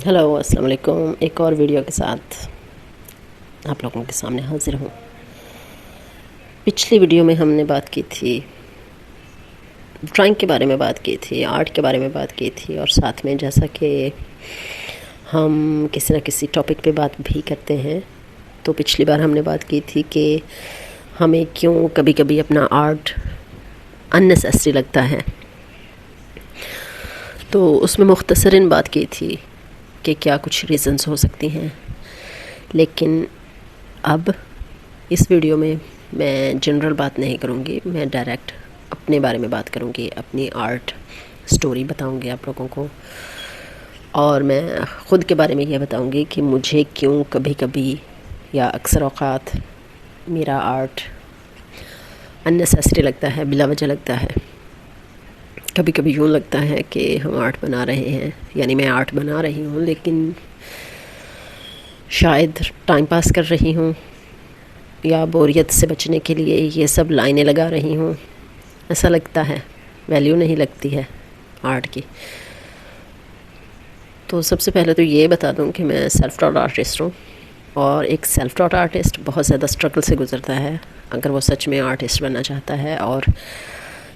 Hello अस्सलाम वालेकुम। एक और वीडियो के साथ आप लोगों के सामने हाजिर हूँ। पिछली वीडियो में हमने बात की थी, ड्राइंग के बारे में बात की थी, आर्ट के बारे में बात की थी, और साथ में जैसा कि हम किसी न किसी टॉपिक पे बात भी करते हैं, तो पिछली बार हमने बात की थी कि हमें क्यों कभी कभी अपना आर्ट अननेसेसरी लगता है। तो उसमें मुख्तसरन बात की थी कि क्या कुछ रीज़न्स हो सकती हैं, लेकिन अब इस वीडियो में मैं जनरल बात नहीं करूँगी, मैं डायरेक्ट अपने बारे में बात करूँगी, अपनी आर्ट स्टोरी बताऊँगी आप लोगों को, और मैं ख़ुद के बारे में ये बताऊँगी कि मुझे क्यों कभी कभी या अक्सर औक़ात मेरा आर्ट अननेसेसरी लगता है, बिला वजह लगता है। कभी कभी यूँ लगता है कि हम आर्ट बना रहे हैं, यानी मैं आर्ट बना रही हूँ, लेकिन शायद टाइम पास कर रही हूँ या बोरियत से बचने के लिए ये सब लाइनें लगा रही हूँ। ऐसा लगता है, वैल्यू नहीं लगती है आर्ट की। तो सबसे पहले तो ये बता दूँ कि मैं सेल्फ टॉट आर्टिस्ट हूँ, और एक सेल्फ टॉट आर्टिस्ट बहुत ज़्यादा स्ट्रगल से गुज़रता है अगर वो सच में आर्टिस्ट बनना चाहता है और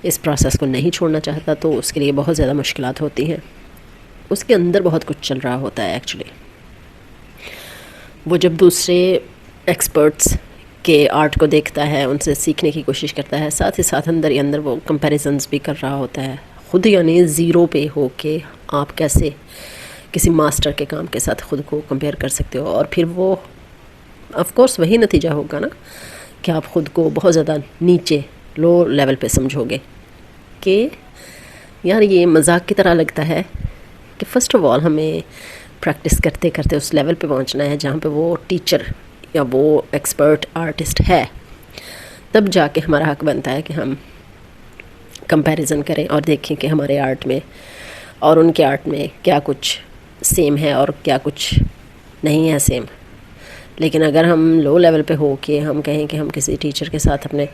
इस प्रोसेस को नहीं छोड़ना चाहता, तो उसके लिए बहुत ज़्यादा मुश्किलात होती हैं। उसके अंदर बहुत कुछ चल रहा होता है एक्चुअली। वो जब दूसरे एक्सपर्ट्स के आर्ट को देखता है, उनसे सीखने की कोशिश करता है, साथ ही साथ अंदर ही अंदर वो कंपैरिजंस भी कर रहा होता है ख़ुद, यानी ज़ीरो पे हो के आप कैसे किसी मास्टर के काम के साथ ख़ुद को कंपेयर कर सकते हो। और फिर वो ऑफ कोर्स वही नतीजा होगा ना कि आप ख़ुद को बहुत ज़्यादा नीचे लो लेवल पे समझोगे कि यार ये मजाक की तरह लगता है कि फ़र्स्ट ऑफ ऑल हमें प्रैक्टिस करते करते उस लेवल पे पहुंचना है जहाँ पे वो टीचर या वो एक्सपर्ट आर्टिस्ट है, तब जाके हमारा हक बनता है कि हम कंपैरिजन करें और देखें कि हमारे आर्ट में और उनके आर्ट में क्या कुछ सेम है और क्या कुछ नहीं है सेम। लेकिन अगर हम लो लेवल पे हो के हम कहें कि हम किसी टीचर के साथ अपने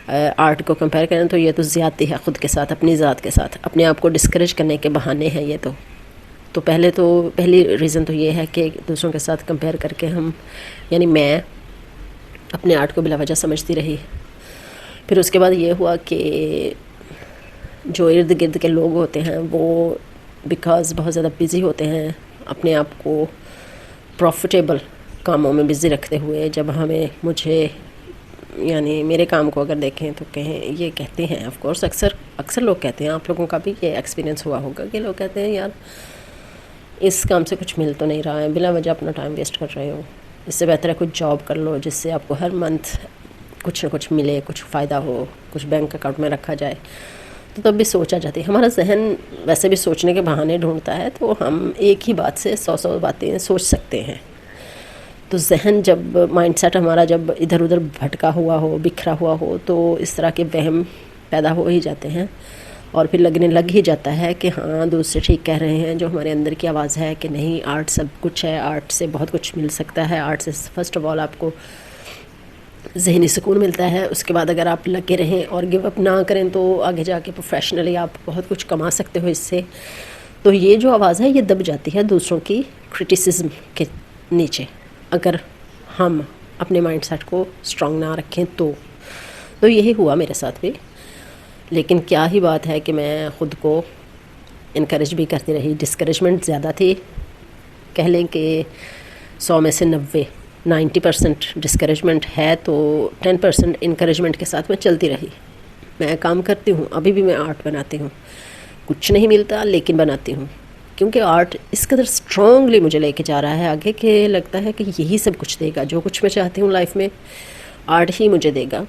आर्ट को कंपेयर करें, तो ये तो ज़्यादती है ख़ुद के साथ, अपनी ज़ात के साथ, अपने आप को डिस्करेज करने के बहाने हैं ये तो पहली रीज़न तो ये है कि दूसरों के साथ कंपेयर करके हम, यानी मैं अपने आर्ट को बिला वजह समझती रही। फिर उसके बाद ये हुआ कि जो इर्द गिर्द के लोग होते हैं वो बिकॉज़ बहुत ज़्यादा बिज़ी होते हैं, अपने आप को प्रॉफिटेबल कामों में बिज़ी रखते हुए, जब मुझे यानी मेरे काम को अगर देखें तो कहें, ये कहते हैं ऑफ कोर्स अक्सर लोग कहते हैं, आप लोगों का भी ये एक्सपीरियंस हुआ होगा कि लोग कहते हैं यार इस काम से कुछ मिल तो नहीं रहा है, बिला वजह अपना टाइम वेस्ट कर रहे हो, इससे बेहतर है कुछ जॉब कर लो जिससे आपको हर मंथ कुछ ना कुछ मिले, कुछ फ़ायदा हो, कुछ बैंक अकाउंट में रखा जाए। तो तब भी सोचा जाती है, हमारा जहन वैसे भी सोचने के बहाने ढूंढता है, तो हम एक ही बात से 100 बातें सोच सकते हैं। तो जहन जब माइंडसेट हमारा जब इधर उधर भटका हुआ हो, बिखरा हुआ हो, तो इस तरह के वहम पैदा हो ही जाते हैं, और फिर लगने लग ही जाता है कि हाँ दूसरे ठीक कह रहे हैं। जो हमारे अंदर की आवाज़ है कि नहीं आर्ट सब कुछ है, आर्ट से बहुत कुछ मिल सकता है, आर्ट से फ़र्स्ट ऑफ ऑल आपको ज़हनी सुकून मिलता है, उसके बाद अगर आप लगे रहें और गिव अप ना करें तो आगे जाके प्रोफेशनली आप बहुत कुछ कमा सकते हो इससे। तो ये जो आवाज़ है ये दब जाती है दूसरों की क्रिटिसिज्म के नीचे, अगर हम अपने माइंडसेट को स्ट्रॉन्ग ना रखें तो यही हुआ मेरे साथ भी। लेकिन क्या ही बात है कि मैं ख़ुद को इनकरेज भी करती रही, डिस्करेजमेंट ज़्यादा थी, कह लें कि 100 में से 90% डिस्करेजमेंट है, तो 10% इनकरेजमेंट के साथ मैं चलती रही। मैं काम करती हूँ, अभी भी मैं आर्ट बनाती हूँ, कुछ नहीं मिलता लेकिन बनाती हूँ, क्योंकि आर्ट इस कदर स्ट्रॉन्गली मुझे लेके जा रहा है आगे कि लगता है कि यही सब कुछ देगा, जो कुछ मैं चाहती हूँ लाइफ में आर्ट ही मुझे देगा।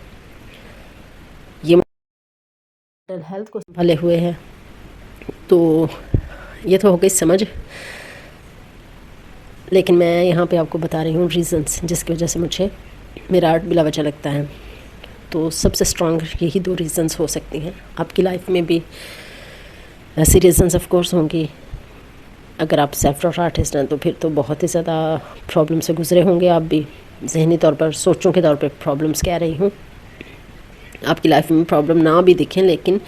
ये मेंटल हेल्थ को संभाले हुए है, तो ये तो हो गई समझ। लेकिन मैं यहाँ पे आपको बता रही हूँ रीज़न्स जिसकी वजह से मुझे मेरा आर्ट बिला वजह लगता है। तो सबसे स्ट्रॉन्ग यही 2 रीज़न्स हो सकती हैं। आपकी लाइफ में भी ऐसी रीज़न्स ऑफ कोर्स होंगी। अगर आप सेल्फ टॉट आर्टिस्ट हैं तो फिर तो बहुत ही ज़्यादा प्रॉब्लम से गुजरे होंगे आप भी, ज़हनी तौर पर, सोचों के तौर पर प्रॉब्लम्स कह रही हूँ। आपकी लाइफ में प्रॉब्लम ना भी दिखें, लेकिन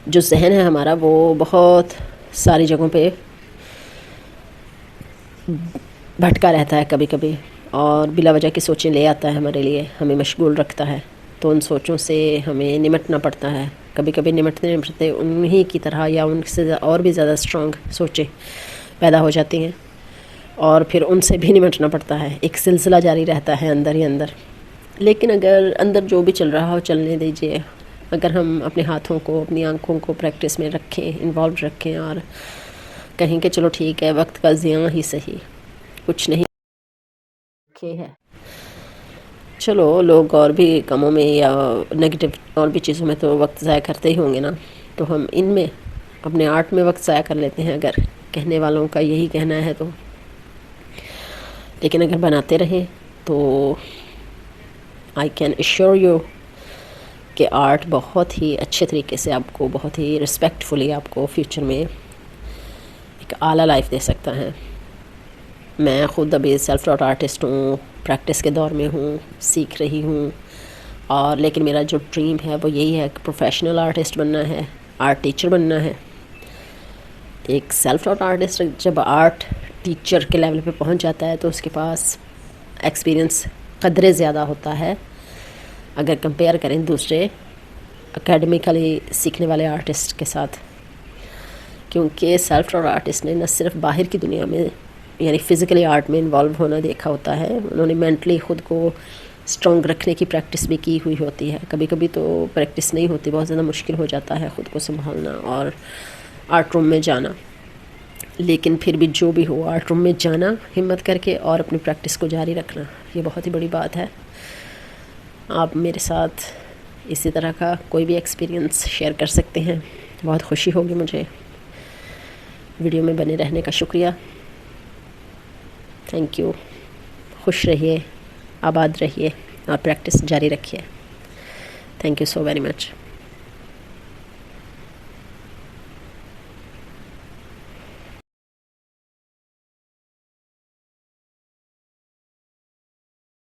जो जहन है हमारा वो बहुत सारी जगहों पे بھٹکا رہتا ہے کبھی کبھی، اور بلا وجہ کی سوچیں لے آتا ہے ہمارے لیے، ہمیں مشغول رکھتا ہے، تو ان سوچوں سے ہمیں نمٹنا پڑتا ہے۔ کبھی کبھی نمٹتے نمٹتے انہی کی طرح یا ان سے اور بھی زیادہ اسٹرانگ سوچیں پیدا ہو جاتی ہیں، اور پھر ان سے بھی نمٹنا پڑتا ہے، ایک سلسلہ جاری رہتا ہے اندر ہی اندر۔ لیکن اگر اندر جو بھی چل رہا ہو چلنے دیجیے، اگر ہم اپنے ہاتھوں کو، اپنی آنکھوں کو پریکٹس میں رکھیں، انوالو رکھیں، اور کہیں کہ چلو ٹھیک ہے، وقت کا ضیاع ہی صحیح، کچھ نہیں ہے، چلو لوگ اور بھی کاموں میں یا نگیٹو اور بھی چیزوں میں تو وقت ضائع کرتے ہی ہوں گے نا، تو ہم ان میں اپنے آرٹ میں وقت ضائع کر لیتے ہیں اگر کہنے والوں کا یہی کہنا ہے تو۔ لیکن اگر بناتے رہیں تو آئی کین ایشور یو کہ آرٹ بہت ہی اچھے طریقے سے آپ کو، بہت ہی رسپیکٹفلی آپ کو فیوچر میں ایک اعلیٰ لائف دے سکتا ہے۔ میں خود ابھی سیلف ٹاٹ آرٹسٹ ہوں، پریکٹس کے دور میں ہوں، سیکھ رہی ہوں، اور لیکن میرا جو ڈریم ہے وہ یہی ہے کہ پروفیشنل آرٹسٹ بننا ہے، آرٹ ٹیچر بننا ہے۔ ایک سیلف ٹاٹ آرٹسٹ جب آرٹ ٹیچر کے لیول پہ پہنچ جاتا ہے تو اس کے پاس ایکسپیرئنس قدرے زیادہ ہوتا ہے اگر کمپیئر کریں دوسرے اکیڈمیکلی سیکھنے والے آرٹسٹ کے ساتھ، کیونکہ سیلف ٹاٹ آرٹسٹ نے نہ صرف باہر کی دنیا میں یعنی فزیکلی آرٹ میں انوالو ہونا دیکھا ہوتا ہے، انہوں نے مینٹلی خود کو اسٹرانگ رکھنے کی پریکٹس بھی کی ہوئی ہوتی ہے۔ کبھی کبھی تو پریکٹس نہیں ہوتی، بہت زیادہ مشکل ہو جاتا ہے خود کو سنبھالنا اور آرٹ روم میں جانا، لیکن پھر بھی جو بھی ہو آرٹ روم میں جانا ہمت کر کے اور اپنی پریکٹس کو جاری رکھنا، یہ بہت ہی بڑی بات ہے۔ آپ میرے ساتھ اسی طرح کا کوئی بھی ایکسپیرئنس شیئر کر سکتے ہیں، بہت خوشی ہوگی مجھے۔ ویڈیو میں بنے رہنے کا شکریہ، تھینک یو۔ خوش رہیے، آباد رہیے اور پریکٹس جاری رکھیے۔ Thank you so very much.